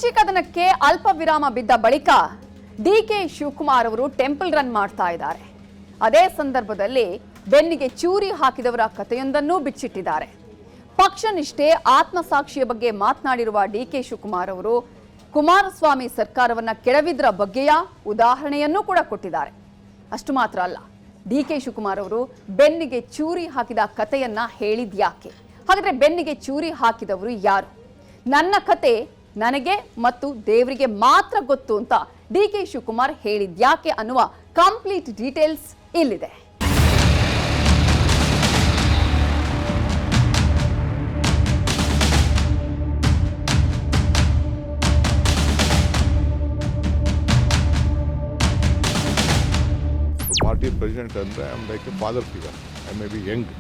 ಕುರ್ಚಿ ಕದನಕ್ಕೆ ಅಲ್ಪ ವಿರಾಮ ಬಿದ್ದ ಬಳಿಕ ಡಿಕೆ ಶಿವಕುಮಾರ್ ಅವರು ಟೆಂಪಲ್ ರನ್ ಮಾಡ್ತಾ ಇದ್ದಾರೆ. ಅದೇ ಸಂದರ್ಭದಲ್ಲಿ ಬೆನ್ನಿಗೆ ಚೂರಿ ಹಾಕಿದವರ ಕಥೆಯೊಂದನ್ನು ಬಿಚ್ಚಿಟ್ಟಿದ್ದಾರೆ. ಪಕ್ಷ ನಿಷ್ಠೆ ಆತ್ಮಸಾಕ್ಷಿಯ ಬಗ್ಗೆ ಮಾತನಾಡಿರುವ ಡಿಕೆ ಶಿವಕುಮಾರ್ ಅವರು ಕುಮಾರಸ್ವಾಮಿ ಸರ್ಕಾರವನ್ನ ಕೆಡವಿದ್ರ ಬಗ್ಗೆಯ ಉದಾಹರಣೆಯನ್ನು ಕೂಡ ಕೊಟ್ಟಿದ್ದಾರೆ. ಅಷ್ಟು ಮಾತ್ರ ಅಲ್ಲ, ಡಿಕೆ ಶಿವಕುಮಾರ್ ಅವರು ಬೆನ್ನಿಗೆ ಚೂರಿ ಹಾಕಿದ ಕಥೆಯನ್ನ ಹೇಳಿದ್ಯಾಕೆ? ಹಾಗಾದ್ರೆ ಬೆನ್ನಿಗೆ ಚೂರಿ ಹಾಕಿದವರು ಯಾರು? ನನ್ನ ಕತೆ ನನಗೆ ಮತ್ತು ದೇವರಿಗೆ ಮಾತ್ರ ಗೊತ್ತು ಅಂತ ಡಿಕೆ ಶಿವಕುಮಾರ್ ಹೇಳಿದ್ಯಾಕೆ ಅನ್ನುವ ಕಂಪ್ಲೀಟ್ ಡೀಟೇಲ್ಸ್ ಇಲ್ಲಿದೆ. ಪಾರ್ಟಿ ಪ್ರೆಸಿಡೆಂಟ್ ಅಂದರೆ I am like A father figure. I may be Young.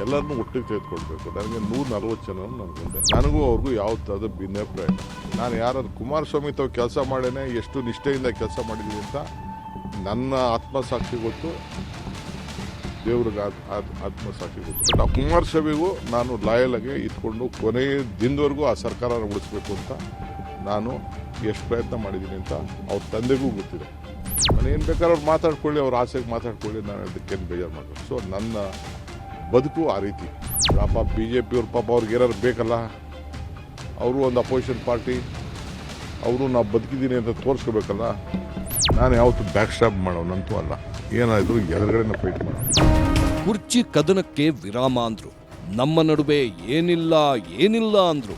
ಎಲ್ಲರನ್ನೂ ಒಟ್ಟಿಗೆ ತೆಗೆದುಕೊಳ್ಬೇಕು. ನನಗೆ 140 ಜನ ನನಗುಂದೆ. ನನಗೂ ಅವ್ರಿಗೂ ಯಾವ ಥರದ ಭಿನ್ನಾಭಿಪ್ರಾಯ. ನಾನು ಯಾರಾದ್ರು ಕುಮಾರಸ್ವಾಮಿ ತಾವು ಕೆಲಸ ಮಾಡೇನೆ ಎಷ್ಟು ನಿಷ್ಠೆಯಿಂದ ಕೆಲಸ ಮಾಡಿದ್ದೀನಿ ಅಂತ ನನ್ನ ಆತ್ಮಸಾಕ್ಷಿ ಗೊತ್ತು, ದೇವ್ರಿಗೆ ಆತ್ಮಸಾಕ್ಷಿ ಗೊತ್ತು. ಬಟ್ ಆ ಕುಮಾರಸ್ವಾಮಿಗೂ ನಾನು ಲಾಯಲ್ ಆಗಿ ಇಟ್ಕೊಂಡು ಕೊನೆಯ ದಿನದವರೆಗೂ ಆ ಸರ್ಕಾರನ ಉಳಿಸ್ಬೇಕು ಅಂತ ನಾನು ಎಷ್ಟು ಪ್ರಯತ್ನ ಮಾಡಿದ್ದೀನಿ ಅಂತ ಅವ್ರ ತಂದೆಗೂ ಗೊತ್ತಿದೆ. ನಾನು ಏನು ಬೇಕಾದ್ರೆ ಅವ್ರು ಮಾತಾಡ್ಕೊಳ್ಳಿ, ಅವ್ರ ಆಸೆಗೆ ಮಾತಾಡ್ಕೊಳ್ಳಿ, ನಾನು ಅದಕ್ಕೇನು ಬೇಜಾರು ಮಾಡ್ತೀನಿ. ಸೊ ನನ್ನ ಬದುಕು ಆ ರೀತಿ. ಪಾಪ BJP ಅವ್ರ ಪಾಪ ಅವ್ರಿಗೆ ಏನಾದ್ರು ಬೇಕಲ್ಲ, ಅವರು ಒಂದು ಅಪೋಸಿಷನ್ ಪಾರ್ಟಿ, ಅವರು ನಾವು ಬದುಕಿದ್ದೀನಿ ಅಂತ ತೋರಿಸ್ಕೋಬೇಕಲ್ಲ. ನಾನು ಯಾವತ್ತೂ ಬ್ಯಾಕ್ ಸ್ಟಾಪ್ ಮಾಡೋನಂತೂ ಅಲ್ಲ. ಏನಾದರೂ ಎದುರುಗಡೆನ ಫೈಟ್ ಮಾಡೋಣ. ಕುರ್ಚಿ ಕದನಕ್ಕೆ ವಿರಾಮ ಅಂದ್ರು. ನಮ್ಮ ನಡುವೆ ಏನಿಲ್ಲ ಅಂದ್ರು.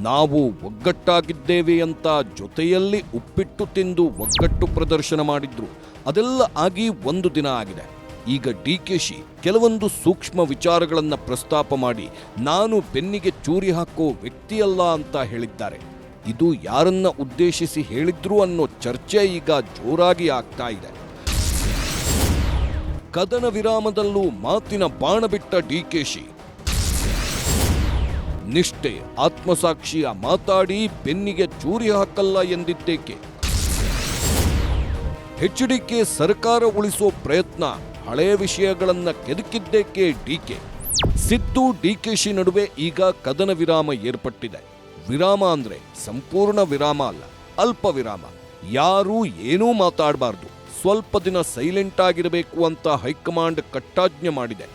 ನಾವು ಒಗ್ಗಟ್ಟಾಗಿದ್ದೇವೆ ಅಂತ ಜೊತೆಯಲ್ಲಿ ಉಪ್ಪಿಟ್ಟು ತಿಂದು ಒಗ್ಗಟ್ಟು ಪ್ರದರ್ಶನ ಮಾಡಿದ್ರು. ಅದೆಲ್ಲ ಆಗಿ ಒಂದು ದಿನ ಆಗಿದೆ. ಈಗ ಡಿಕೆಶಿ ಕೆಲವೊಂದು ಸೂಕ್ಷ್ಮ ವಿಚಾರಗಳನ್ನು ಪ್ರಸ್ತಾಪ ಮಾಡಿ ನಾನು ಬೆನ್ನಿಗೆ ಚೂರಿ ಹಾಕೋ ವ್ಯಕ್ತಿಯಲ್ಲ ಅಂತ ಹೇಳಿದ್ದಾರೆ. ಇದು ಯಾರನ್ನ ಉದ್ದೇಶಿಸಿ ಹೇಳಿದ್ರು ಅನ್ನೋ ಚರ್ಚೆ ಈಗ ಜೋರಾಗಿ ಆಗ್ತಾ ಇದೆ. ಕದನ ವಿರಾಮದಲ್ಲೂ ಮಾತಿನ ಬಾಣ ಬಿಟ್ಟ ಡಿಕೆಶಿ ನಿಷ್ಠೆ ಆತ್ಮಸಾಕ್ಷಿಯ ಮಾತಾಡಿ ಬೆನ್ನಿಗೆ ಚೂರಿ ಹಾಕಲ್ಲ ಎಂದಿದ್ದೇಕೆ? HDK ಸರ್ಕಾರ ಉಳಿಸೋ ಪ್ರಯತ್ನ ಹಳೆಯ ವಿಷಯಗಳನ್ನ ಕೆದಕಿದ್ದೇಕೆ ಡಿಕೆ? ಸಿದ್ದು ಡಿಕೆಶಿ ನಡುವೆ ಈಗ ಕದನ ವಿರಾಮ ಏರ್ಪಟ್ಟಿದೆ. ವಿರಾಮ ಅಂದ್ರೆ ಸಂಪೂರ್ಣ ವಿರಾಮ ಅಲ್ಲ, ಅಲ್ಪ ವಿರಾಮ. ಯಾರೂ ಏನೂ ಮಾತಾಡಬಾರ್ದು, ಸ್ವಲ್ಪ ದಿನ ಸೈಲೆಂಟ್ ಆಗಿರಬೇಕು ಅಂತ ಹೈಕಮಾಂಡ್ ಕಟ್ಟಾಜ್ಞೆ ಮಾಡಿದೆ.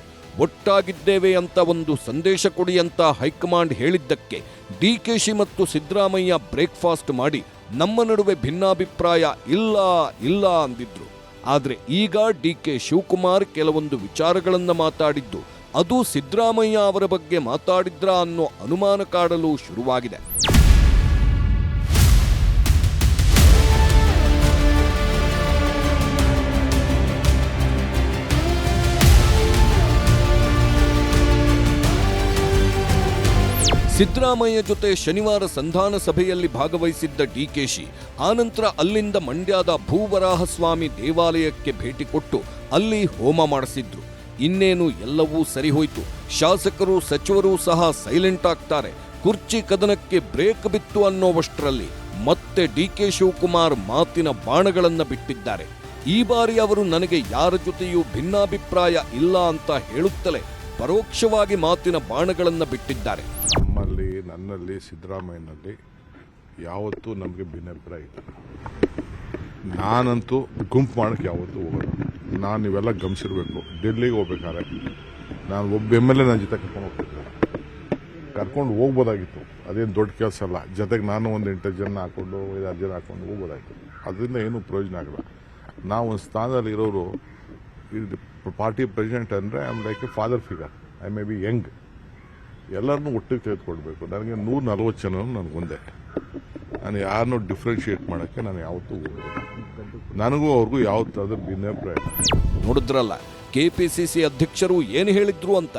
ಒಟ್ಟಾಗಿದ್ದೇವೆ ಅಂತ ಒಂದು ಸಂದೇಶ ಕೊಡಿ ಅಂತ ಹೈಕಮಾಂಡ್ ಹೇಳಿದ್ದಕ್ಕೆ ಡಿಕೆಶಿ ಮತ್ತು ಸಿದ್ದರಾಮಯ್ಯ ಬ್ರೇಕ್ಫಾಸ್ಟ್ ಮಾಡಿ ನಮ್ಮ ನಡುವೆ ಭಿನ್ನಾಭಿಪ್ರಾಯ ಇಲ್ಲ ಅಂದಿದ್ರು. ಆದರೆ ಈಗ ಡಿಕೆ ಶಿವಕುಮಾರ್ ಕೆಲವೊಂದು ವಿಚಾರಗಳನ್ನು ಮಾತಾಡಿದ್ದು ಅದು ಸಿದ್ದರಾಮಯ್ಯ ಅವರ ಬಗ್ಗೆ ಮಾತಾಡಿದ್ರಾ ಅನ್ನೋ ಅನುಮಾನ ಕಾಡಲು ಶುರುವಾಗಿದೆ. ಸಿದ್ದರಾಮಯ್ಯ ಜೊತೆ ಶನಿವಾರ ಸಂಧಾನ ಸಭೆಯಲ್ಲಿ ಭಾಗವಹಿಸಿದ್ದ ಡಿಕೆಶಿ ಆನಂತರ ಅಲ್ಲಿಂದ ಮಂಡ್ಯದ ಭೂವರಾಹಸ್ವಾಮಿ ದೇವಾಲಯಕ್ಕೆ ಭೇಟಿ ಕೊಟ್ಟು ಅಲ್ಲಿ ಹೋಮ ಮಾಡಿಸಿದ್ರು. ಇನ್ನೇನು ಎಲ್ಲವೂ ಸರಿ ಹೋಯ್ತು. ಶಾಸಕರು ಸಚಿವರು ಸಹ ಸೈಲೆಂಟ್ ಆಗ್ತಾರೆ. ಕುರ್ಚಿ ಕದನಕ್ಕೆ ಬ್ರೇಕ್ ಬಿತ್ತು ಅನ್ನೋವಷ್ಟರಲ್ಲಿ ಮತ್ತೆ ಡಿಕೆ ಶಿವಕುಮಾರ್ ಮಾತಿನ ಬಾಣಗಳನ್ನ ಬಿಟ್ಟಿದ್ದಾರೆ. ಈ ಬಾರಿ ಅವರು ನನಗೆ ಯಾರ ಜೊತೆಯೂ ಭಿನ್ನಾಭಿಪ್ರಾಯ ಇಲ್ಲ ಅಂತ ಹೇಳುತ್ತಲೇ ಪರೋಕ್ಷವಾಗಿ ಮಾತಿನ ಬಾಣಗಳನ್ನ ಬಿಟ್ಟಿದ್ದಾರೆ. ನನ್ನಲ್ಲಿ ಸಿದ್ದರಾಮಯ್ಯನಲ್ಲಿ ಯಾವತ್ತೂ ನಮಗೆ ಭಿನ್ನಾಭಿಪ್ರಾಯ ಇಲ್ಲ. ನಾನಂತೂ ಗುಂಪು ಮಾಡೋಕ್ಕೆ ಯಾವತ್ತೂ ಹೋಗೋಣ. ನಾನು ಇವೆಲ್ಲ ಗಮನಿಸಿರ್ಬೇಕು. ಡೆಲ್ಲಿಗೆ ಹೋಗ್ಬೇಕಾದ್ರೆ ನಾನು ಒಬ್ಬ MLA ನನ್ನ ಜೊತೆ ಕರ್ಕೊಂಡು ಹೋಗ್ಬೋದಾಗಿತ್ತು. ಅದೇನು ದೊಡ್ಡ ಕೆಲಸ ಅಲ್ಲ. ಜೊತೆಗೆ ನಾನು ಒಂದು 8 ಜನ ಹಾಕೊಂಡು 5-6 ಜನ ಹಾಕೊಂಡು ಹೋಗ್ಬೋದಾಗಿತ್ತು. ಅದರಿಂದ ಏನೂ ಪ್ರಯೋಜನ ಆಗಲ್ಲ. ನಾವು ಒಂದು ಸ್ಥಾನದಲ್ಲಿ ಇರೋರು, ಪಾರ್ಟಿ ಪ್ರೆಸಿಡೆಂಟ್ ಅಂದರೆ I am like A father figure. I may be Young. ಎಲ್ಲರನ್ನೂ ಒಟ್ಟಿಗೆ ತೆಗೆದುಕೊಳ್ಬೇಕು. ನನಗೆ 140 ಜನ ನನಗುಂದೆ. ನಾನು ಯಾರನ್ನೂ ಡಿಫ್ರೆನ್ಶಿಯೇಟ್ ಮಾಡೋಕ್ಕೆ ನಾನು ಯಾವತ್ತೂ ಹೋಗೋದಿಲ್ಲ. ನನಗೂ ಅವ್ರಿಗೂ ಯಾವ ಥರದ ಭಿನ್ನಾಭಿಪ್ರಾಯ. ನೋಡಿದ್ರಲ್ಲ ಕೆಪಿಸಿಸಿ ಅಧ್ಯಕ್ಷರು ಏನು ಹೇಳಿದ್ರು ಅಂತ.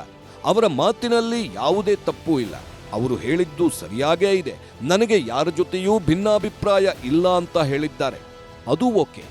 ಅವರ ಮಾತಿನಲ್ಲಿ ಯಾವುದೇ ತಪ್ಪು ಇಲ್ಲ. ಅವರು ಹೇಳಿದ್ದು ಸರಿಯಾಗೇ ಇದೆ. ನನಗೆ ಯಾರ ಜೊತೆಯೂ ಭಿನ್ನಾಭಿಪ್ರಾಯ ಇಲ್ಲ ಅಂತ ಹೇಳಿದ್ದಾರೆ. ಅದು ಓಕೆ.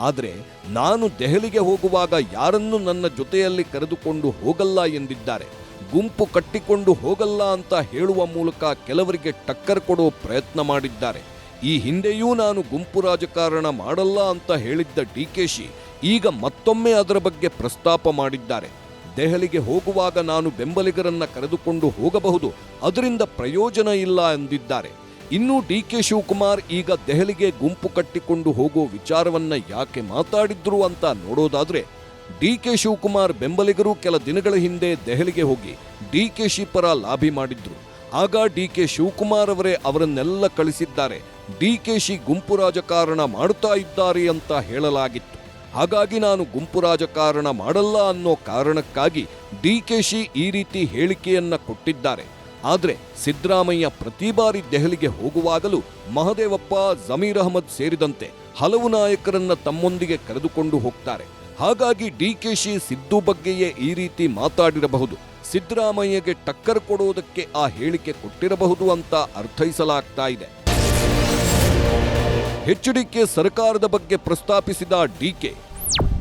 ಆದರೆ ನಾನು ದೆಹಲಿಗೆ ಹೋಗುವಾಗ ಯಾರನ್ನೂ ನನ್ನ ಜೊತೆಯಲ್ಲಿ ಕರೆದುಕೊಂಡು ಹೋಗಲ್ಲ ಎಂದಿದ್ದಾರೆ. ಗುಂಪು ಕಟ್ಟಿಕೊಂಡು ಹೋಗಲ್ಲ ಅಂತ ಹೇಳುವ ಮೂಲಕ ಕೆಲವರಿಗೆ ಟಕ್ಕರ್ ಕೊಡೋ ಪ್ರಯತ್ನ ಮಾಡಿದ್ದಾರೆ. ಈ ಹಿಂದೆಯೂ ನಾನು ಗುಂಪು ರಾಜಕಾರಣ ಮಾಡಲ್ಲ ಅಂತ ಹೇಳಿದ್ದ ಡಿಕೆಶಿ ಈಗ ಮತ್ತೊಮ್ಮೆ ಅದರ ಬಗ್ಗೆ ಪ್ರಸ್ತಾಪ ಮಾಡಿದ್ದಾರೆ. ದೆಹಲಿಗೆ ಹೋಗುವಾಗ ನಾನು ಬೆಂಬಲಿಗರನ್ನ ಕರೆದುಕೊಂಡು ಹೋಗಬಹುದು, ಅದರಿಂದ ಪ್ರಯೋಜನ ಇಲ್ಲ ಎಂದಿದ್ದಾರೆ. ಇನ್ನು ಡಿಕೆ ಶಿವಕುಮಾರ್ ಈಗ ದೆಹಲಿಗೆ ಗುಂಪು ಕಟ್ಟಿಕೊಂಡು ಹೋಗೋ ವಿಚಾರವನ್ನ ಯಾಕೆ ಮಾತಾಡಿದ್ರು ಅಂತ ನೋಡೋದಾದ್ರೆ, ಡಿಕೆ ಶಿವಕುಮಾರ್ ಬೆಂಬಲಿಗರು ಕೆಲ ದಿನಗಳ ಹಿಂದೆ ದೆಹಲಿಗೆ ಹೋಗಿ ಡಿಕೆಶಿ ಪರ ಲಾಬಿ ಮಾಡಿದ್ರು. ಆಗ ಡಿಕೆ ಶಿವಕುಮಾರ್ ಅವರೇ ಅವರನ್ನೆಲ್ಲ ಕಳಿಸಿದ್ದಾರೆ, ಡಿಕೆಶಿ ಗುಂಪು ರಾಜಕಾರಣ ಮಾಡುತ್ತಾ ಇದ್ದಾರೆ ಅಂತ ಹೇಳಲಾಗಿತ್ತು. ಹಾಗಾಗಿ ನಾನು ಗುಂಪು ರಾಜಕಾರಣ ಮಾಡಲ್ಲ ಅನ್ನೋ ಕಾರಣಕ್ಕಾಗಿ ಡಿಕೆಶಿ ಈ ರೀತಿ ಹೇಳಿಕೆಯನ್ನ ಕೊಟ್ಟಿದ್ದಾರೆ. ಆದ್ರೆ ಸಿದ್ದರಾಮಯ್ಯ ಪ್ರತಿ ಬಾರಿ ದೆಹಲಿಗೆ ಹೋಗುವಾಗಲೂ ಮಹದೇವಪ್ಪ, ಜಮೀರ್ ಅಹಮದ್ ಸೇರಿದಂತೆ ಹಲವು ನಾಯಕರನ್ನ ತಮ್ಮೊಂದಿಗೆ ಕರೆದುಕೊಂಡು ಹೋಗ್ತಾರೆ. ಹಾಗಾಗಿ ಡಿಕೆಶಿ ಸಿದ್ದು ಬಗ್ಗೆಯೇ ಈ ರೀತಿ ಮಾತಾಡಿರಬಹುದು, ಸಿದ್ದರಾಮಯ್ಯಗೆ ಟಕ್ಕರ್ ಕೊಡುವುದಕ್ಕೆ ಆ ಹೇಳಿಕೆ ಕೊಟ್ಟಿರಬಹುದು ಅಂತ ಅರ್ಥೈಸಲಾಗ್ತಾ ಇದೆ. ಎಚ್ಡಿಕೆ ಸರ್ಕಾರದ ಬಗ್ಗೆ ಪ್ರಸ್ತಾಪಿಸಿದ ಡಿಕೆ,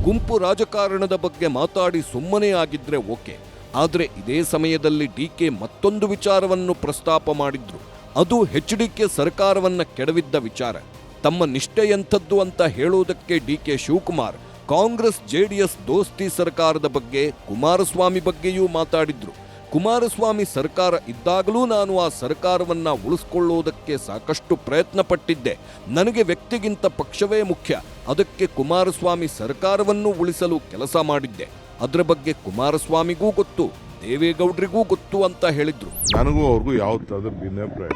ಗುಂಪು ರಾಜಕಾರಣದ ಬಗ್ಗೆ ಮಾತಾಡಿ ಸುಮ್ಮನೆ ಆಗಿದ್ರೆ ಓಕೆ, ಆದರೆ ಇದೇ ಸಮಯದಲ್ಲಿ ಡಿಕೆ ಮತ್ತೊಂದು ವಿಚಾರವನ್ನು ಪ್ರಸ್ತಾಪ ಮಾಡಿದ್ರು. ಅದು ಎಚ್ಡಿಕೆ ಸರ್ಕಾರವನ್ನ ಕೆಡವಿದ್ದ ವಿಚಾರ. ತಮ್ಮ ನಿಷ್ಠೆ ಎಂಥದ್ದು ಅಂತ ಹೇಳುವುದಕ್ಕೆ ಡಿಕೆ ಶಿವಕುಮಾರ್ ಕಾಂಗ್ರೆಸ್ ಜೆಡಿಎಸ್ ದೋಸ್ತಿ ಸರ್ಕಾರದ ಬಗ್ಗೆ, ಕುಮಾರಸ್ವಾಮಿ ಬಗ್ಗೆಯೂ ಮಾತಾಡಿದ್ರು. ಕುಮಾರಸ್ವಾಮಿ ಸರ್ಕಾರ ಇದ್ದಾಗಲೂ ನಾನು ಆ ಸರ್ಕಾರವನ್ನ ಉಳಿಸ್ಕೊಳ್ಳುವುದಕ್ಕೆ ಸಾಕಷ್ಟು ಪ್ರಯತ್ನ ಪಟ್ಟಿದ್ದೆ. ನನಗೆ ವ್ಯಕ್ತಿಗಿಂತ ಪಕ್ಷವೇ ಮುಖ್ಯ, ಅದಕ್ಕೆ ಕುಮಾರಸ್ವಾಮಿ ಸರ್ಕಾರವನ್ನು ಉಳಿಸಲು ಕೆಲಸ ಮಾಡಿದ್ದೆ. ಅದರ ಬಗ್ಗೆ ಕುಮಾರಸ್ವಾಮಿಗೂ ಗೊತ್ತು, ದೇವೇಗೌಡರಿಗೂ ಗೊತ್ತು ಅಂತ ಹೇಳಿದ್ರು. ನನಗೂ ಅವ್ರಿಗೂ ಯಾವತ್ತಾದ್ರೂ ಭಿನ್ನಾಭಿಪ್ರಾಯ.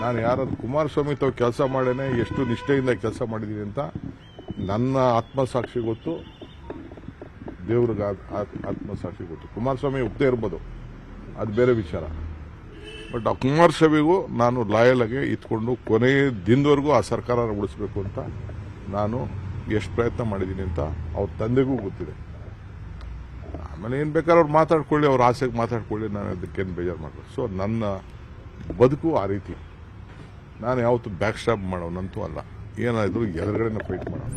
ನಾನು ಯಾರಾದ್ರೂ ಕುಮಾರಸ್ವಾಮಿ ತಾವು ಕೆಲಸ ಮಾಡೇನೆ, ಎಷ್ಟು ನಿಷ್ಠೆಯಿಂದ ಕೆಲಸ ಮಾಡಿದೀನಿ ಅಂತ ನನ್ನ ಆತ್ಮಸಾಕ್ಷಿ ಗೊತ್ತು, ದೇವ್ರಿಗೆ ಆತ್ಮಸಾಕ್ಷಿ ಗೊತ್ತು. ಕುಮಾರಸ್ವಾಮಿ ಒಪ್ಪದೇ ಇರ್ಬೋದು, ಅದು ಬೇರೆ ವಿಚಾರ. ಬಟ್ ಆ ಕುಮಾರಸ್ವಾಮಿಗೂ ನಾನು ಲಾಯಲ್ ಆಗಿ ಇತ್ಕೊಂಡು ಕೊನೆಯ ದಿನದವರೆಗೂ ಆ ಸರ್ಕಾರ ಉಳಿಸ್ಬೇಕು ಅಂತ ನಾನು ಎಷ್ಟು ಪ್ರಯತ್ನ ಮಾಡಿದ್ದೀನಿ ಅಂತ ಅವ್ರ ತಂದೆಗೂ ಗೊತ್ತಿದೆ. ಆಮೇಲೆ ಏನು ಬೇಕಾದ್ರೆ ಅವ್ರು ಮಾತಾಡ್ಕೊಳ್ಳಿ, ಅವ್ರ ಆಸೆಗೆ ಮಾತಾಡ್ಕೊಳ್ಳಿ, ನಾನು ಅದಕ್ಕೇನು ಬೇಜಾರು ಮಾಡಲ್ಲ. ಸೊ ನನ್ನ ಬದುಕು ಆ ರೀತಿ. ನಾನು ಯಾವತ್ತೂ ಬ್ಯಾಕ್ ಸ್ಟಾಪ್ ಮಾಡೋನಂತೂ ಅಲ್ಲ, ಏನಾದರೂ ಎದುರುಗಡೆನ ಫೈಟ್ ಮಾಡೋಣ.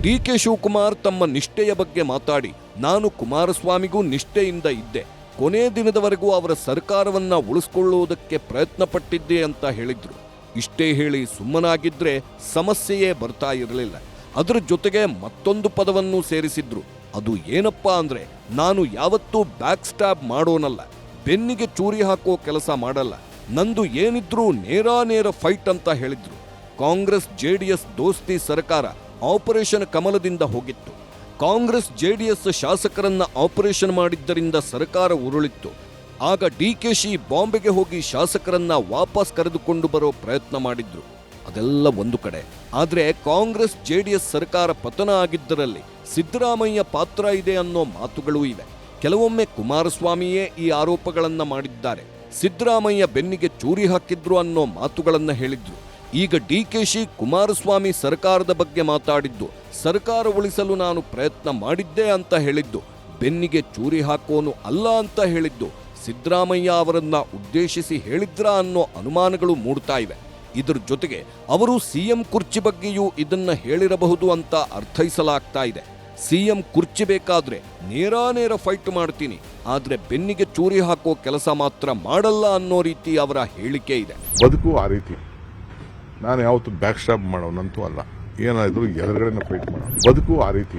ಡಿಕೆ ಶಿವಕುಮಾರ್ ತಮ್ಮ ನಿಷ್ಠೆಯ ಬಗ್ಗೆ ಮಾತಾಡಿ, ನಾನು ಕುಮಾರಸ್ವಾಮಿಗೂ ನಿಷ್ಠೆಯಿಂದ ಇದ್ದೆ, ಕೊನೆ ದಿನದವರೆಗೂ ಅವರ ಸರ್ಕಾರವನ್ನ ಉಳಿಸ್ಕೊಳ್ಳುವುದಕ್ಕೆ ಪ್ರಯತ್ನ ಪಟ್ಟಿದ್ದೆ ಅಂತ ಹೇಳಿದ್ರು. ಇಷ್ಟೇ ಹೇಳಿ ಸುಮ್ಮನಾಗಿದ್ರೆ ಸಮಸ್ಯೆಯೇ ಬರ್ತಾ ಇರಲಿಲ್ಲ. ಅದರ ಜೊತೆಗೆ ಮತ್ತೊಂದು ಪದವನ್ನು ಸೇರಿಸಿದ್ರು. ಅದು ಏನಪ್ಪಾ ಅಂದ್ರೆ, ನಾನು ಯಾವತ್ತೂ ಬ್ಯಾಕ್ ಸ್ಟಾಬ್ ಮಾಡೋನಲ್ಲ, ಬೆನ್ನಿಗೆ ಚೂರಿ ಹಾಕೋ ಕೆಲಸ ಮಾಡಲ್ಲ, ನಂದು ಏನಿದ್ರೂ ನೇರ ಫೈಟ್ ಅಂತ ಹೇಳಿದ್ರು. ಕಾಂಗ್ರೆಸ್ ಜೆಡಿಎಸ್ ದೋಸ್ತಿ ಸರ್ಕಾರ ಆಪರೇಷನ್ ಕಮಲದಿಂದ ಹೋಗಿತ್ತು. ಕಾಂಗ್ರೆಸ್ ಜೆಡಿಎಸ್ ಶಾಸಕರನ್ನ ಆಪರೇಷನ್ ಮಾಡಿದ್ದರಿಂದ ಸರ್ಕಾರ ಉರುಳಿತ್ತು. ಆಗ ಡಿಕೆಶಿ ಬಾಂಬೆಗೆ ಹೋಗಿ ಶಾಸಕರನ್ನ ವಾಪಸ್ ಕರೆದುಕೊಂಡು ಬರೋ ಪ್ರಯತ್ನ ಮಾಡಿದ್ರು. ಅದೆಲ್ಲ ಒಂದು ಕಡೆ. ಆದ್ರೆ ಕಾಂಗ್ರೆಸ್ ಜೆಡಿಎಸ್ ಸರ್ಕಾರ ಪತನ ಆಗಿದ್ದರಲ್ಲಿ ಸಿದ್ದರಾಮಯ್ಯ ಪಾತ್ರ ಇದೆ ಅನ್ನೋ ಮಾತುಗಳೂ ಇವೆ. ಕೆಲವೊಮ್ಮೆ ಕುಮಾರಸ್ವಾಮಿಯೇ ಈ ಆರೋಪಗಳನ್ನ ಮಾಡಿದ್ದಾರೆ. ಸಿದ್ದರಾಮಯ್ಯ ಬೆನ್ನಿಗೆ ಚೂರಿ ಹಾಕಿದ್ರು ಅನ್ನೋ ಮಾತುಗಳನ್ನ ಹೇಳಿದ್ರು. ಈಗ ಡಿಕೆಶಿ ಕುಮಾರಸ್ವಾಮಿ ಸರ್ಕಾರದ ಬಗ್ಗೆ ಮಾತಾಡಿದ್ದು, ಸರ್ಕಾರ ಉಳಿಸಲು ನಾನು ಪ್ರಯತ್ನ ಮಾಡಿದ್ದೆ ಅಂತ ಹೇಳಿದ್ದು, ಬೆನ್ನಿಗೆ ಚೂರಿ ಹಾಕೋನು ಅಲ್ಲ ಅಂತ ಹೇಳಿದ್ದು ಸಿದ್ದರಾಮಯ್ಯ ಅವರನ್ನ ಉದ್ದೇಶಿಸಿ ಹೇಳಿದ್ರಾ ಅನ್ನೋ ಅನುಮಾನಗಳು ಮೂಡ್ತಾ ಇವೆ. ಇದರ ಜೊತೆಗೆ ಅವರು ಸಿಎಂ ಕುರ್ಚಿ ಬಗ್ಗೆಯೂ ಇದನ್ನ ಹೇಳಿರಬಹುದು ಅಂತ ಅರ್ಥೈಸಲಾಗ್ತಾ ಇದೆ. ಸಿಎಂ ಕುರ್ಚಿ ಬೇಕಾದ್ರೆ ನೇರ ಫೈಟ್ ಮಾಡ್ತೀನಿ, ಆದ್ರೆ ಬೆನ್ನಿಗೆ ಚೂರಿ ಹಾಕೋ ಕೆಲಸ ಮಾತ್ರ ಮಾಡಲ್ಲ ಅನ್ನೋ ರೀತಿ ಅವರ ಹೇಳಿಕೆ ಇದೆ. ಬದುಕು ಆ ರೀತಿ. ನಾನು ಯಾವತ್ತೂ ಬ್ಯಾಕ್ ಸ್ಟಾಪ್ ಮಾಡೋನಂತೂ ಅಲ್ಲ, ಏನಾದರೂ ಎದುರುಗಡೆನ ಫೈಟ್ ಮಾಡೋಣ. ಬದುಕು ಆ ರೀತಿ.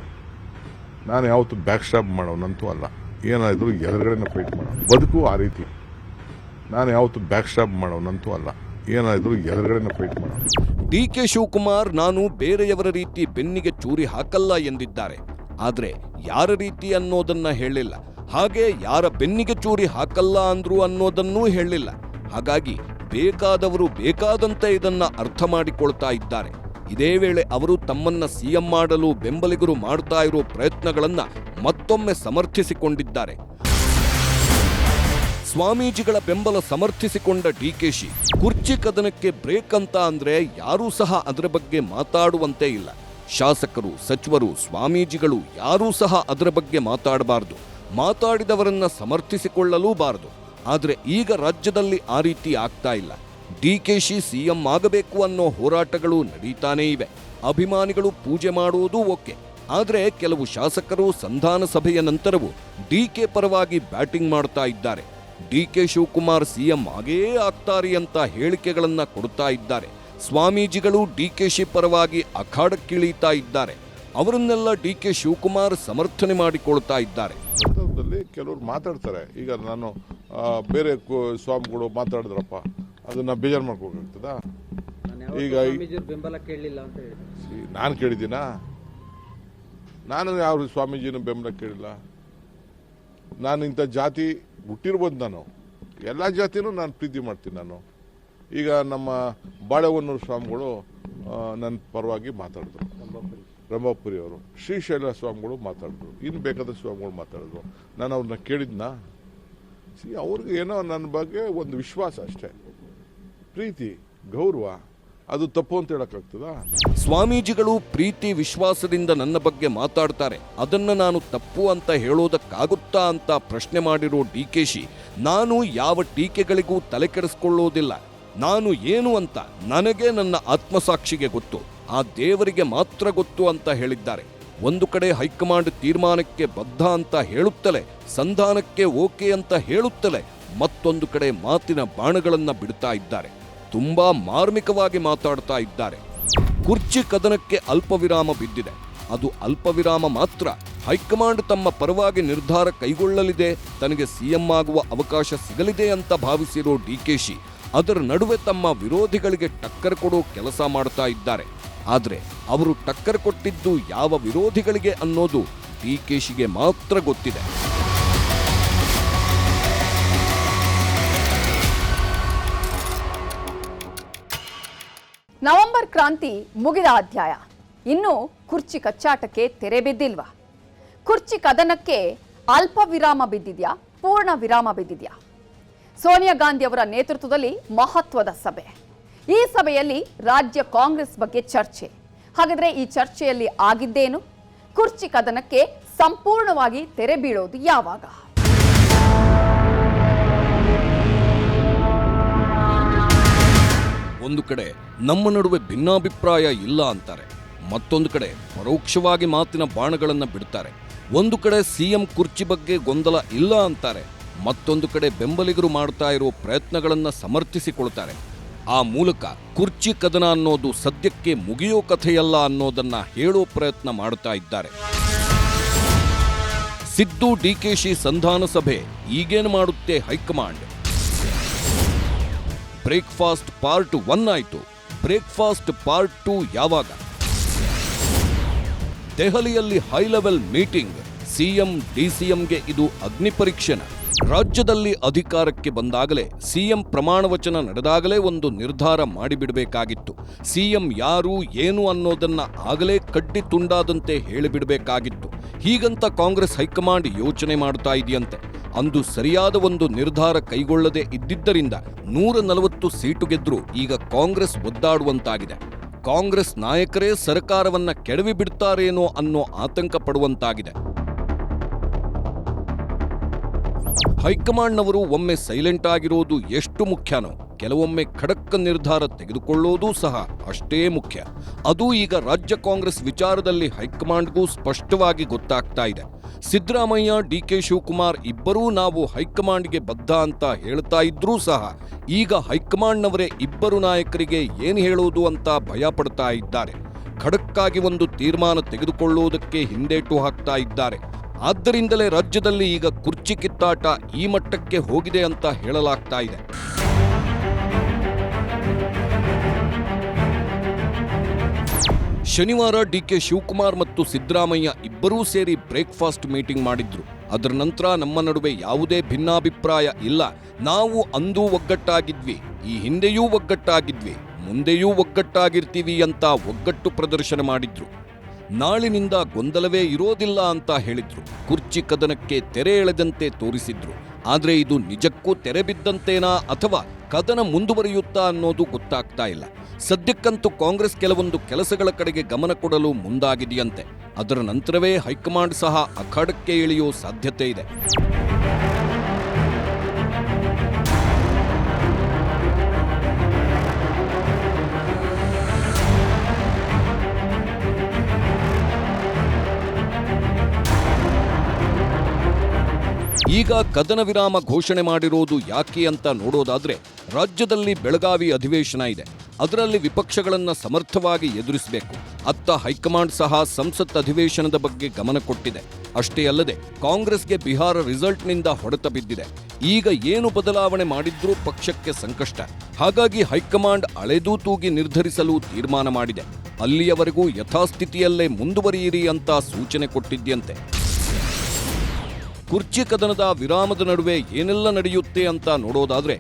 ನಾನು ಯಾವತ್ತೂ ಬ್ಯಾಕ್ ಸ್ಟಾಪ್ ಮಾಡೋನಂತೂ ಅಲ್ಲ, ಏನಾದರೂ ಎದುರುಗಡೆನ ಫೈಟ್ ಮಾಡೋಣ. ಬದುಕು ಆ ರೀತಿ. ನಾನು ಯಾವತ್ತೂ ಬ್ಯಾಕ್ ಸ್ಟಾಪ್ ಮಾಡೋನಂತೂ ಅಲ್ಲ, ಏನಾದರೂ ಎದುರುಗಡೆನ ಫೈಟ್ ಮಾಡೋಣ. ಡಿಕೆ ಶಿವಕುಮಾರ್ ನಾನು ಬೇರೆಯವರ ರೀತಿ ಬೆನ್ನಿಗೆ ಚೂರಿ ಹಾಕಲ್ಲ ಎಂದಿದ್ದಾರೆ. ಆದ್ರೆ ಯಾರ ರೀತಿ ಅನ್ನೋದನ್ನ ಹೇಳಿಲ್ಲ. ಹಾಗೆ ಯಾರ ಬೆನ್ನಿಗೆ ಚೂರಿ ಹಾಕಲ್ಲ ಅಂದ್ರು ಅನ್ನೋದನ್ನೂ ಹೇಳಿಲ್ಲ. ಹಾಗಾಗಿ ಬೇಕಾದವರು ಬೇಕಾದಂತೆ ಇದನ್ನ ಅರ್ಥ ಮಾಡಿಕೊಳ್ತಾ ಇದ್ದಾರೆ. ಇದೇ ವೇಳೆ ಅವರು ತಮ್ಮನ್ನ ಸಿಎಂ ಮಾಡಲು ಬೆಂಬಲಿಗರು ಮಾಡ್ತಾ ಇರೋ ಪ್ರಯತ್ನಗಳನ್ನ ಮತ್ತೊಮ್ಮೆ ಸಮರ್ಥಿಸಿಕೊಂಡಿದ್ದಾರೆ. ಸ್ವಾಮೀಜಿಗಳ ಬೆಂಬಲ ಸಮರ್ಥಿಸಿಕೊಂಡ ಡಿಕೆಶಿ, ಕುರ್ಚಿ ಕದನಕ್ಕೆ ಬ್ರೇಕ್ ಅಂತ ಅಂದ್ರೆ ಯಾರೂ ಸಹ ಅದರ ಬಗ್ಗೆ ಮಾತಾಡುವಂತೆ ಇಲ್ಲ. ಶಾಸಕರು, ಸಚಿವರು, ಸ್ವಾಮೀಜಿಗಳು ಯಾರೂ ಸಹ ಅದರ ಬಗ್ಗೆ ಮಾತಾಡಬಾರದು, ಮಾತಾಡಿದವರನ್ನ ಸಮರ್ಥಿಸಿಕೊಳ್ಳಲೂಬಾರದು. ಆದರೆ ಈಗ ರಾಜ್ಯದಲ್ಲಿ ಆ ರೀತಿ ಆಗ್ತಾ ಇಲ್ಲ. ಡಿಕೆಶಿ ಸಿಎಂ ಆಗಬೇಕು ಅನ್ನೋ ಹೋರಾಟಗಳು ನಡೀತಾನೇ ಇವೆ. ಅಭಿಮಾನಿಗಳು ಪೂಜೆ ಮಾಡುವುದೂ ಓಕೆ. ಆದರೆ ಕೆಲವು ಶಾಸಕರು ಸಂಧಾನ ಸಭೆಯ ನಂತರವೂ ಡಿಕೆ ಪರವಾಗಿ ಬ್ಯಾಟಿಂಗ್ ಮಾಡ್ತಾ ಇದ್ದಾರೆ. ಡಿಕೆ ಶಿವಕುಮಾರ್ ಸಿಎಂ ಆಗೇ ಆಗ್ತಾರೆ ಅಂತ ಹೇಳಿಕೆಗಳನ್ನ ಕೊಡ್ತಾ ಇದ್ದಾರೆ. ಸ್ವಾಮೀಜಿಗಳು ಡಿಕೆಶಿ ಪರವಾಗಿ ಅಖಾಡಕ್ಕಿಳಿತಾ ಇದ್ದಾರೆ. ಅವರನ್ನೆಲ್ಲ ಡಿಕೆ ಶಿವಕುಮಾರ್ ಸಮರ್ಥನೆ ಮಾಡಿಕೊಳ್ತಾ ಇದ್ದಾರೆ. ಸಂದರ್ಭದಲ್ಲಿ ಕೆಲವರು ಮಾತಾಡ್ತಾರೆ. ಈಗ ನಾನು ಬೇರೆ ಸ್ವಾಮಿಗಳು ಮಾತಾಡಿದ್ರಪ್ಪ, ಅದನ್ನ ಬೇಜಾರು ಮಾಡ್ಕೋಬೇಕಾಗ್ತದ? ಈಗ ಬೆಂಬಲ ಕೇಳಲಿಲ್ಲ ಅಂತ ಹೇಳಿ ನಾನು ಕೇಳಿದ್ದೀನಾ? ನಾನು ಯಾವ ಸ್ವಾಮೀಜಿನೂ ಬೆಂಬಲ ಕೇಳಿಲ್ಲ. ನಾನು ಇಂಥ ಜಾತಿ ಹುಟ್ಟಿರ್ಬೋದು, ನಾನು ಎಲ್ಲ ಜಾತಿನೂ ನಾನು ಪ್ರೀತಿ ಮಾಡ್ತೀನಿ. ನಾನು ಈಗ ನಮ್ಮ ಬಾಳೆಹೊನ್ನೂರು ಸ್ವಾಮಿಗಳು ನನ್ನ ಪರವಾಗಿ ಮಾತಾಡಿದ್ರು, ರಂಭಾಪುರಿ ಅವರು, ಶ್ರೀಶೈಲ ಸ್ವಾಮಿಗಳು ಮಾತಾಡಿದ್ರು, ಇನ್ನು ಬೇಕಾದ ಸ್ವಾಮಿಗಳು ಮಾತಾಡಿದ್ರು. ನಾನು ಅವ್ರನ್ನ ಕೇಳಿದ್ನಾ? ಅವ್ರಿಗೆ ಏನೋ ನನ್ನ ಬಗ್ಗೆ ಒಂದು ವಿಶ್ವಾಸ ಅಷ್ಟೇ, ಪ್ರೀತಿ, ಗೌರವ. ಅದು ತಪ್ಪು ಅಂತ ಹೇಳಕ್ಕಾಗ್ತದಾ? ಸ್ವಾಮೀಜಿಗಳು ಪ್ರೀತಿ ವಿಶ್ವಾಸದಿಂದ ನನ್ನ ಬಗ್ಗೆ ಮಾತಾಡ್ತಾರೆ, ಅದನ್ನ ನಾನು ತಪ್ಪು ಅಂತ ಹೇಳೋದಕ್ಕಾಗುತ್ತಾ ಅಂತ ಪ್ರಶ್ನೆ ಮಾಡಿರೋ ಡಿಕೆಶಿ, ನಾನು ಯಾವ ಟೀಕೆಗಳಿಗೂ ತಲೆ ಕೆಡಿಸ್ಕೊಳ್ಳೋದಿಲ್ಲ. ನಾನು ಏನು ಅಂತ ನನಗೆ ನನ್ನ ಆತ್ಮಸಾಕ್ಷಿಗೆ ಗೊತ್ತು, ಆ ದೇವರಿಗೆ ಮಾತ್ರ ಗೊತ್ತು ಅಂತ ಹೇಳಿದ್ದಾರೆ. ಒಂದು ಕಡೆ ಹೈಕಮಾಂಡ್ ತೀರ್ಮಾನಕ್ಕೆ ಬದ್ಧ ಅಂತ ಹೇಳುತ್ತಲೇ, ಸಂಧಾನಕ್ಕೆ ಓಕೆ ಅಂತ ಹೇಳುತ್ತಲೇ, ಮತ್ತೊಂದು ಕಡೆ ಮಾತಿನ ಬಾಣಗಳನ್ನ ಬಿಡ್ತಾ ಇದ್ದಾರೆ. ತುಂಬಾ ಮಾರ್ಮಿಕವಾಗಿ ಮಾತಾಡ್ತಾ ಇದ್ದಾರೆ. ಕುರ್ಚಿ ಕದನಕ್ಕೆ ಅಲ್ಪ ವಿರಾಮ ಬಿದ್ದಿದೆ. ಅದು ಅಲ್ಪ ವಿರಾಮ ಮಾತ್ರ. ಹೈಕಮಾಂಡ್ ತಮ್ಮ ಪರವಾಗಿ ನಿರ್ಧಾರ ಕೈಗೊಳ್ಳಲಿದೆ, ತನಗೆ ಸಿಎಂ ಆಗುವ ಅವಕಾಶ ಸಿಗಲಿದೆ ಅಂತ ಭಾವಿಸಿರೋ ಡಿಕೆಶಿ ಅದರ ನಡುವೆ ತಮ್ಮ ವಿರೋಧಿಗಳಿಗೆ ಟಕ್ಕರ್ ಕೊಡೋ ಕೆಲಸ ಮಾಡ್ತಾ ಇದ್ದಾರೆ. ಆದರೆ ಅವರು ಟಕ್ಕರ್ ಕೊಟ್ಟಿದ್ದು ಯಾವ ವಿರೋಧಿಗಳಿಗೆ ಅನ್ನೋದು ಡಿಕೆಶಿಗೆ ಮಾತ್ರ ಗೊತ್ತಿದೆ. ನವೆಂಬರ್ ಕ್ರಾಂತಿ ಮುಗಿದ ಅಧ್ಯಾಯ. ಇನ್ನು ಕುರ್ಚಿ ಕಚ್ಚಾಟಕ್ಕೆ ತೆರೆ ಬಿದ್ದಿಲ್ವಾ? ಕುರ್ಚಿ ಕದನಕ್ಕೆ ಅಲ್ಪ ವಿರಾಮ ಬಿದ್ದಿದ್ಯಾ, ಪೂರ್ಣ ವಿರಾಮ ಬಿದ್ದಿದ್ಯಾ? ಸೋನಿಯಾ ಗಾಂಧಿ ಅವರ ನೇತೃತ್ವದಲ್ಲಿ ಮಹತ್ವದ ಸಭೆ. ಈ ಸಭೆಯಲ್ಲಿ ರಾಜ್ಯ ಕಾಂಗ್ರೆಸ್ ಬಗ್ಗೆ ಚರ್ಚೆ. ಹಾಗಾದ್ರೆ ಈ ಚರ್ಚೆಯಲ್ಲಿ ಆಗಿದ್ದೇನು? ಕುರ್ಚಿ ಕದನಕ್ಕೆ ಸಂಪೂರ್ಣವಾಗಿ ತೆರೆ ಬೀಳೋದು ಯಾವಾಗ? ಒಂದು ಕಡೆ ನಮ್ಮ ನಡುವೆ ಭಿನ್ನಾಭಿಪ್ರಾಯ ಇಲ್ಲ ಅಂತಾರೆ, ಮತ್ತೊಂದು ಕಡೆ ಪರೋಕ್ಷವಾಗಿ ಮಾತಿನ ಬಾಣಗಳನ್ನ ಬಿಡ್ತಾರೆ. ಒಂದು ಕಡೆ ಸಿಎಂ ಕುರ್ಚಿ ಬಗ್ಗೆ ಗೊಂದಲ ಇಲ್ಲ ಅಂತಾರೆ, ಮತ್ತೊಂದು ಕಡೆ ಬೆಂಬಲಿಗರು ಮಾಡ್ತಾ ಇರೋ ಪ್ರಯತ್ನಗಳನ್ನ ಸಮರ್ಥಿಸಿಕೊಳ್ತಾರೆ. ಆ ಮೂಲಕ ಕುರ್ಚಿ ಕದನ ಅನ್ನೋದು ಸದ್ಯಕ್ಕೆ ಮುಗಿಯೋ ಕಥೆಯಲ್ಲ ಅನ್ನೋದನ್ನ ಹೇಳೋ ಪ್ರಯತ್ನ ಮಾಡ್ತಾ ಇದ್ದಾರೆ. ಸಿದ್ದು ಡಿಕೆಶಿ ಸಂಧಾನ ಸಭೆ ಈಗೇನು ಮಾಡುತ್ತೆ ಹೈಕಮಾಂಡ್? ಬ್ರೇಕ್ಫಾಸ್ಟ್ ಪಾರ್ಟ್ 1 ಆಯಿತು, ಬ್ರೇಕ್ಫಾಸ್ಟ್ ಪಾರ್ಟ್ 2 ಯಾವಾಗ? ದೆಹಲಿಯಲ್ಲಿ ಹೈ ಲೆವೆಲ್ ಮೀಟಿಂಗ್. ಸಿಎಂ ಡಿಸಿಎಂಗೆ ಇದು ಅಗ್ನಿ ಪರೀಕ್ಷೆನ? ರಾಜ್ಯದಲ್ಲಿ ಅಧಿಕಾರಕ್ಕೆ ಬಂದಾಗಲೇ, ಸಿಎಂ ಪ್ರಮಾಣ ವಚನ ನಡೆದಾಗಲೇ ಒಂದು ನಿರ್ಧಾರ ಮಾಡಿಬಿಡಬೇಕಾಗಿತ್ತು. ಸಿಎಂ ಯಾರು ಏನು ಅನ್ನೋದನ್ನ ಆಗಲೇ ಕಡ್ಡಿ ತುಂಡಾದಂತೆ ಹೇಳಿಬಿಡಬೇಕಾಗಿತ್ತು. ಹೀಗಂತ ಕಾಂಗ್ರೆಸ್ ಹೈಕಮಾಂಡ್ ಯೋಚನೆ ಮಾಡ್ತಾ ಇದೆಯಂತೆ. ಅಂದು ಸರಿಯಾದ ಒಂದು ನಿರ್ಧಾರ ಕೈಗೊಳ್ಳದೆ ಇದ್ದಿದ್ದರಿಂದ 140 ಸೀಟು ಗೆದ್ರೂ ಈಗ ಕಾಂಗ್ರೆಸ್ ಒದ್ದಾಡುವಂತಾಗಿದೆ. ಕಾಂಗ್ರೆಸ್ ನಾಯಕರೇ ಸರ್ಕಾರವನ್ನ ಕೆಡವಿ ಬಿಡ್ತಾರೇನೋ ಅನ್ನೋ ಆತಂಕ ಪಡುವಂತಾಗಿದೆ. ಹೈಕಮಾಂಡ್ನವರು ಒಮ್ಮೆ ಸೈಲೆಂಟ್ ಆಗಿರೋದು ಎಷ್ಟು ಮುಖ್ಯನೋ, ಕೆಲವೊಮ್ಮೆ ಖಡಕ್ ನಿರ್ಧಾರ ತೆಗೆದುಕೊಳ್ಳೋದು ಸಹ ಅಷ್ಟೇ ಮುಖ್ಯ. ಅದು ಈಗ ರಾಜ್ಯ ಕಾಂಗ್ರೆಸ್ ವಿಚಾರದಲ್ಲಿ ಹೈಕಮಾಂಡ್ಗೂ ಸ್ಪಷ್ಟವಾಗಿ ಗೊತ್ತಾಗ್ತಾ ಇದೆ. ಸಿದ್ದರಾಮಯ್ಯ, ಡಿಕೆ ಶಿವಕುಮಾರ್ ಇಬ್ಬರೂ ನಾವು ಹೈಕಮಾಂಡ್ಗೆ ಬದ್ಧ ಅಂತ ಹೇಳ್ತಾ ಇದ್ರೂ ಸಹ ಈಗ ಹೈಕಮಾಂಡ್ನವರೇ ಇಬ್ಬರು ನಾಯಕರಿಗೆ ಏನು ಹೇಳೋದು ಅಂತ ಭಯ ಪಡ್ತಾ ಇದ್ದಾರೆ. ಖಡಕ್ಕಾಗಿ ಒಂದು ತೀರ್ಮಾನ ತೆಗೆದುಕೊಳ್ಳುವುದಕ್ಕೆ ಹಿಂದೇಟು ಹಾಕ್ತಾ ಇದ್ದಾರೆ. ಆದ್ದರಿಂದಲೇ ರಾಜ್ಯದಲ್ಲಿ ಈಗ ಕುರ್ಚಿ ಕಿತ್ತಾಟ ಈ ಮಟ್ಟಕ್ಕೆ ಹೋಗಿದೆ ಅಂತ ಹೇಳಲಾಗ್ತಾ ಇದೆ. ಶನಿವಾರ ಡಿಕೆ ಶಿವಕುಮಾರ್ ಮತ್ತು ಸಿದ್ದರಾಮಯ್ಯ ಇಬ್ಬರೂ ಸೇರಿ ಬ್ರೇಕ್ಫಾಸ್ಟ್ ಮೀಟಿಂಗ್ ಮಾಡಿದ್ರು. ಅದರ ನಂತರ ನಮ್ಮ ನಡುವೆ ಯಾವುದೇ ಭಿನ್ನಾಭಿಪ್ರಾಯ ಇಲ್ಲ, ನಾವು ಅಂದೂ ಒಗ್ಗಟ್ಟಾಗಿದ್ವಿ, ಈ ಹಿಂದೆಯೂ ಒಗ್ಗಟ್ಟಾಗಿದ್ವಿ, ಮುಂದೆಯೂ ಒಗ್ಗಟ್ಟಾಗಿರ್ತೀವಿ ಅಂತ ಒಗ್ಗಟ್ಟು ಪ್ರದರ್ಶನ ಮಾಡಿದ್ರು. ನಾಳಿನಿಂದ ಗೊಂದಲವೇ ಇರೋದಿಲ್ಲ ಅಂತ ಹೇಳಿದ್ರು. ಕುರ್ಚಿ ಕದನಕ್ಕೆ ತೆರೆ ಎಳೆದಂತೆ ತೋರಿಸಿದ್ರು. ಆದ್ರೆ ಇದು ನಿಜಕ್ಕೂ ತೆರೆ ಬಿದ್ದಂತೇನಾ ಅಥವಾ ಕದನ ಮುಂದುವರಿಯುತ್ತಾ ಅನ್ನೋದು ಗೊತ್ತಾಗ್ತಾ ಇಲ್ಲ. ಸದ್ಯಕ್ಕಂತೂ ಕಾಂಗ್ರೆಸ್ ಕೆಲವೊಂದು ಕೆಲಸಗಳ ಕಡೆಗೆ ಗಮನ ಕೊಡಲು ಮುಂದಾಗಿದೆಯಂತೆ. ಅದರ ನಂತರವೇ ಹೈಕಮಾಂಡ್ ಸಹ ಅಖಾಡಕ್ಕೆ ಇಳಿಯೋ ಸಾಧ್ಯತೆ ಇದೆ. ಈಗ ಕದನ ವಿರಾಮ ಘೋಷಣೆ ಮಾಡಿರೋದು ಯಾಕೆ ಅಂತ ನೋಡೋದಾದ್ರೆ, ರಾಜ್ಯದಲ್ಲಿ ಬೆಳಗಾವಿ ಅಧಿವೇಶನ ಇದೆ. ಅದರಲ್ಲಿ ವಿಪಕ್ಷಗಳನ್ನ ಸಮರ್ಥವಾಗಿ ಎದುರಿಸಬೇಕು. ಅತ್ತ ಹೈಕಮಾಂಡ್ ಸಹ ಸಂಸತ್ ಅಧಿವೇಶನದ ಬಗ್ಗೆ ಗಮನ ಕೊಟ್ಟಿದೆ. ಅಷ್ಟೇ ಅಲ್ಲದೆ ಕಾಂಗ್ರೆಸ್ಗೆ ಬಿಹಾರ ರಿಸಲ್ಟ್ನಿಂದ ಹೊಡೆತ ಬಿದ್ದಿದೆ. ಈಗ ಏನು ಬದಲಾವಣೆ ಮಾಡಿದ್ರೂ ಪಕ್ಷಕ್ಕೆ ಸಂಕಷ್ಟ. ಹಾಗಾಗಿ ಹೈಕಮಾಂಡ್ ಅಳೆದೂ ತೂಗಿ ನಿರ್ಧರಿಸಲು ತೀರ್ಮಾನ ಮಾಡಿದೆ. ಅಲ್ಲಿಯವರೆಗೂ ಯಥಾಸ್ಥಿತಿಯಲ್ಲೇ ಮುಂದುವರಿಯಿರಿ ಅಂತ ಸೂಚನೆ ಕೊಟ್ಟಿದ್ಯಂತೆ. ಕುರ್ಚಿ ಕದನದ ವಿರಾಮದ ನಡುವೆ ಏನೆಲ್ಲ ನಡೆಯುತ್ತೆ ಅಂತ ನೋಡೋದಾದ್ರೆ,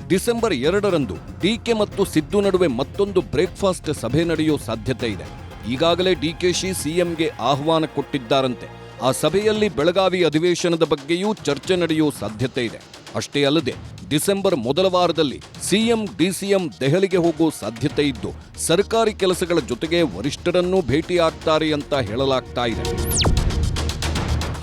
ಡಿಸೆಂಬರ್ 2ರಂದು ಡಿಕೆ ಮತ್ತು ಸಿದ್ದು ನಡುವೆ ಮತ್ತೊಂದು ಬ್ರೇಕ್ಫಾಸ್ಟ್ ಸಭೆ ನಡೆಯೋ ಸಾಧ್ಯತೆ ಇದೆ. ಈಗಾಗಲೇ ಡಿಕೆಶಿ ಸಿಎಂಗೆ ಆಹ್ವಾನ ಕೊಟ್ಟಿದ್ದಾರಂತೆ. ಆ ಸಭೆಯಲ್ಲಿ ಬೆಳಗಾವಿ ಅಧಿವೇಶನದ ಬಗ್ಗೆಯೂ ಚರ್ಚೆ ನಡೆಯೋ ಸಾಧ್ಯತೆ ಇದೆ. ಅಷ್ಟೇ ಅಲ್ಲದೆ ಡಿಸೆಂಬರ್ ಮೊದಲ ವಾರದಲ್ಲಿ ಸಿಎಂ ಡಿಸಿಎಂ ದೆಹಲಿಗೆ ಹೋಗೋ ಸಾಧ್ಯತೆ ಇದ್ದು, ಸರ್ಕಾರಿ ಕೆಲಸಗಳ ಜೊತೆಗೆ ವರಿಷ್ಠರನ್ನೂ ಭೇಟಿಯಾಗ್ತಾರೆ ಅಂತ ಹೇಳಲಾಗ್ತಾ ಇದೆ.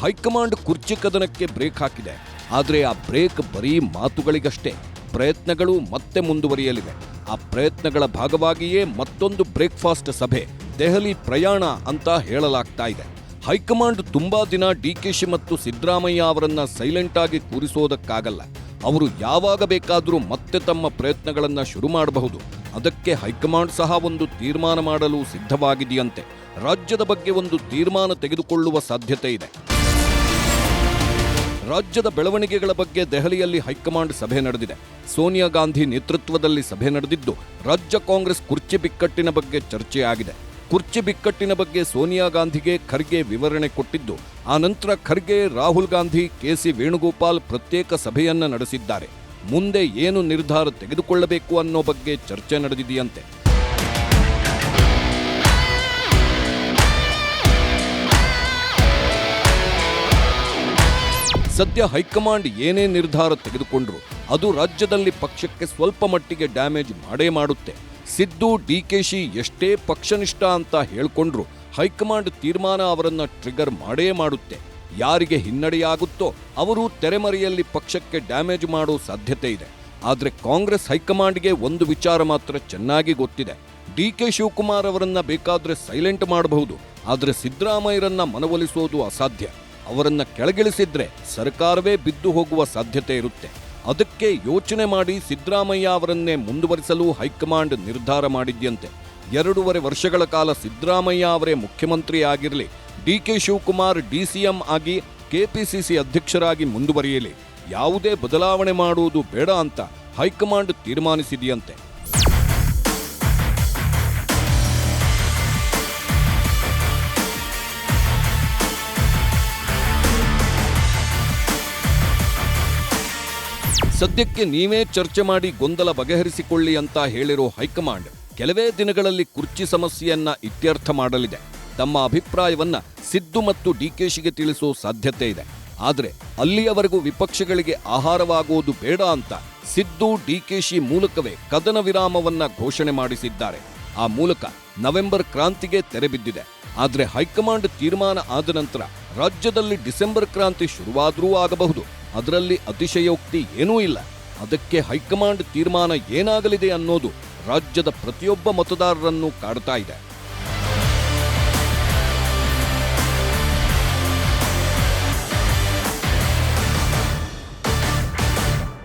ಹೈಕಮಾಂಡ್ ಕುರ್ಚಿ ಕದನಕ್ಕೆ ಬ್ರೇಕ್ ಹಾಕಿದೆ. ಆದರೆ ಆ ಬ್ರೇಕ್ ಬರೀ ಮಾತುಗಳಿಗಷ್ಟೇ. ಪ್ರಯತ್ನಗಳು ಮತ್ತೆ ಮುಂದುವರಿಯಲಿವೆ. ಆ ಪ್ರಯತ್ನಗಳ ಭಾಗವಾಗಿಯೇ ಮತ್ತೊಂದು ಬ್ರೇಕ್ಫಾಸ್ಟ್ ಸಭೆ, ದೆಹಲಿ ಪ್ರಯಾಣ ಅಂತ ಹೇಳಲಾಗ್ತಾ ಇದೆ. ಹೈಕಮಾಂಡ್ ತುಂಬಾ ದಿನ ಡಿಕೆಶಿ ಮತ್ತು ಸಿದ್ದರಾಮಯ್ಯ ಅವರನ್ನ ಸೈಲೆಂಟ್ ಆಗಿ ಕೂರಿಸೋದಕ್ಕಾಗಲ್ಲ. ಅವರು ಯಾವಾಗ ಬೇಕಾದರೂ ಮತ್ತೆ ತಮ್ಮ ಪ್ರಯತ್ನಗಳನ್ನ ಶುರು ಮಾಡಬಹುದು. ಅದಕ್ಕೆ ಹೈಕಮಾಂಡ್ ಸಹ ಒಂದು ತೀರ್ಮಾನ ಮಾಡಲು ಸಿದ್ಧವಾಗಿದೆಯಂತೆ. ರಾಜ್ಯದ ಬಗ್ಗೆ ಒಂದು ತೀರ್ಮಾನ ತೆಗೆದುಕೊಳ್ಳುವ ಸಾಧ್ಯತೆ ಇದೆ. ರಾಜ್ಯದ ಬೆಳವಣಿಗೆಗಳ ಬಗ್ಗೆ ದೆಹಲಿಯಲ್ಲಿ ಹೈಕಮಾಂಡ್ ಸಭೆ ನಡೆದಿದೆ. ಸೋನಿಯಾ ಗಾಂಧಿ ನೇತೃತ್ವದಲ್ಲಿ ಸಭೆ ನಡೆದಿದ್ದು, ರಾಜ್ಯ ಕಾಂಗ್ರೆಸ್ ಕುರ್ಚಿ ಬಿಕ್ಕಟ್ಟಿನ ಬಗ್ಗೆ ಚರ್ಚೆಯಾಗಿದೆ. ಕುರ್ಚಿ ಬಿಕ್ಕಟ್ಟಿನ ಬಗ್ಗೆ ಸೋನಿಯಾ ಗಾಂಧಿಗೆ ಖರ್ಗೆ ವಿವರಣೆ ಕೊಟ್ಟಿದ್ದು, ಆ ನಂತರ ಖರ್ಗೆ, ರಾಹುಲ್ ಗಾಂಧಿ, ಕೆಸಿ ವೇಣುಗೋಪಾಲ್ ಪ್ರತ್ಯೇಕ ಸಭೆಯನ್ನ ನಡೆಸಿದ್ದಾರೆ. ಮುಂದೆ ಏನು ನಿರ್ಧಾರ ತೆಗೆದುಕೊಳ್ಳಬೇಕು ಅನ್ನೋ ಬಗ್ಗೆ ಚರ್ಚೆ ನಡೆದಿದೆಯಂತೆ. ಸದ್ಯ ಹೈಕಮಾಂಡ್ ಏನೇ ನಿರ್ಧಾರ ತೆಗೆದುಕೊಂಡ್ರು ಅದು ರಾಜ್ಯದಲ್ಲಿ ಪಕ್ಷಕ್ಕೆ ಸ್ವಲ್ಪ ಮಟ್ಟಿಗೆ ಡ್ಯಾಮೇಜ್ ಮಾಡೇ ಮಾಡುತ್ತೆ. ಸಿದ್ದು, ಡಿಕೆಶಿ ಎಷ್ಟೇ ಪಕ್ಷನಿಷ್ಠ ಅಂತ ಹೇಳ್ಕೊಂಡ್ರು ಹೈಕಮಾಂಡ್ ತೀರ್ಮಾನ ಅವರನ್ನ ಟ್ರಿಗರ್ ಮಾಡೇ ಮಾಡುತ್ತೆ. ಯಾರಿಗೆ ಹಿನ್ನಡೆಯಾಗುತ್ತೋ ಅವರು ತೆರೆಮರೆಯಲ್ಲಿ ಪಕ್ಷಕ್ಕೆ ಡ್ಯಾಮೇಜ್ ಮಾಡೋ ಸಾಧ್ಯತೆ ಇದೆ. ಆದ್ರೆ ಕಾಂಗ್ರೆಸ್ ಹೈಕಮಾಂಡ್ಗೆ ಒಂದು ವಿಚಾರ ಮಾತ್ರ ಚೆನ್ನಾಗಿ ಗೊತ್ತಿದೆ. ಡಿಕೆ ಶಿವಕುಮಾರ್ ಅವರನ್ನ ಬೇಕಾದ್ರೆ ಸೈಲೆಂಟ್ ಮಾಡಬಹುದು, ಆದ್ರೆ ಸಿದ್ದರಾಮಯ್ಯರನ್ನ ಮನವೊಲಿಸೋದು ಅಸಾಧ್ಯ. ಅವರನ್ನ ಕೆಳಗಿಳಿಸಿದ್ರೆ ಸರ್ಕಾರವೇ ಬಿದ್ದು ಹೋಗುವ ಸಾಧ್ಯತೆ ಇರುತ್ತೆ. ಅದಕ್ಕೆ ಯೋಚನೆ ಮಾಡಿ ಸಿದ್ದರಾಮಯ್ಯ ಅವರನ್ನೇ ಮುಂದುವರಿಸಲು ಹೈಕಮಾಂಡ್ ನಿರ್ಧಾರ ಮಾಡಿದ್ಯಂತೆ. 2.5 ವರ್ಷಗಳ ಕಾಲ ಸಿದ್ದರಾಮಯ್ಯ ಅವರೇ ಮುಖ್ಯಮಂತ್ರಿ ಆಗಿರಲಿ, ಡಿಕೆ ಶಿವಕುಮಾರ್ ಡಿಸಿಎಂ ಆಗಿ ಕೆಪಿಸಿಸಿ ಅಧ್ಯಕ್ಷರಾಗಿ ಮುಂದುವರಿಯಲಿ, ಯಾವುದೇ ಬದಲಾವಣೆ ಮಾಡುವುದು ಬೇಡ ಅಂತ ಹೈಕಮಾಂಡ್ ತೀರ್ಮಾನಿಸಿದೆಯಂತೆ. ಸದ್ಯಕ್ಕೆ ನೀವೇ ಚರ್ಚೆ ಮಾಡಿ ಗೊಂದಲ ಬಗೆಹರಿಸಿಕೊಳ್ಳಿ ಅಂತ ಹೇಳಿರೋ ಹೈಕಮಾಂಡ್ ಕೆಲವೇ ದಿನಗಳಲ್ಲಿ ಕುರ್ಚಿ ಸಮಸ್ಯೆಯನ್ನ ಇತ್ಯರ್ಥ ಮಾಡಲಿದೆ. ತಮ್ಮ ಅಭಿಪ್ರಾಯವನ್ನ ಸಿದ್ದು ಮತ್ತು ಡಿಕೆಶಿಗೆ ತಿಳಿಸೋ ಸಾಧ್ಯತೆ ಇದೆ. ಆದರೆ ಅಲ್ಲಿಯವರೆಗೂ ವಿಪಕ್ಷಗಳಿಗೆ ಆಹಾರವಾಗುವುದು ಬೇಡ ಅಂತ ಸಿದ್ದು, ಡಿಕೆಶಿ ಮೂಲಕವೇ ಕದನ ವಿರಾಮವನ್ನ ಘೋಷಣೆ ಮಾಡಿಸಿದ್ದಾರೆ. ಆ ಮೂಲಕ ನವೆಂಬರ್ ಕ್ರಾಂತಿಗೆ ತೆರೆ ಬಿದ್ದಿದೆ. ಆದರೆ ಹೈಕಮಾಂಡ್ ತೀರ್ಮಾನ ಆದ ನಂತರ ರಾಜ್ಯದಲ್ಲಿ ಡಿಸೆಂಬರ್ ಕ್ರಾಂತಿ ಶುರುವಾದರೂ ಆಗಬಹುದು. ಅದರಲ್ಲಿ ಅತಿಶಯೋಕ್ತಿ ಏನೂ ಇಲ್ಲ. ಅದಕ್ಕೆ ಹೈಕಮಾಂಡ್ ತೀರ್ಮಾನ ಏನಾಗಲಿದೆ ಅನ್ನೋದು ರಾಜ್ಯದ ಪ್ರತಿಯೊಬ್ಬ ಮತದಾರರನ್ನು ಕಾಡ್ತಾ ಇದೆ.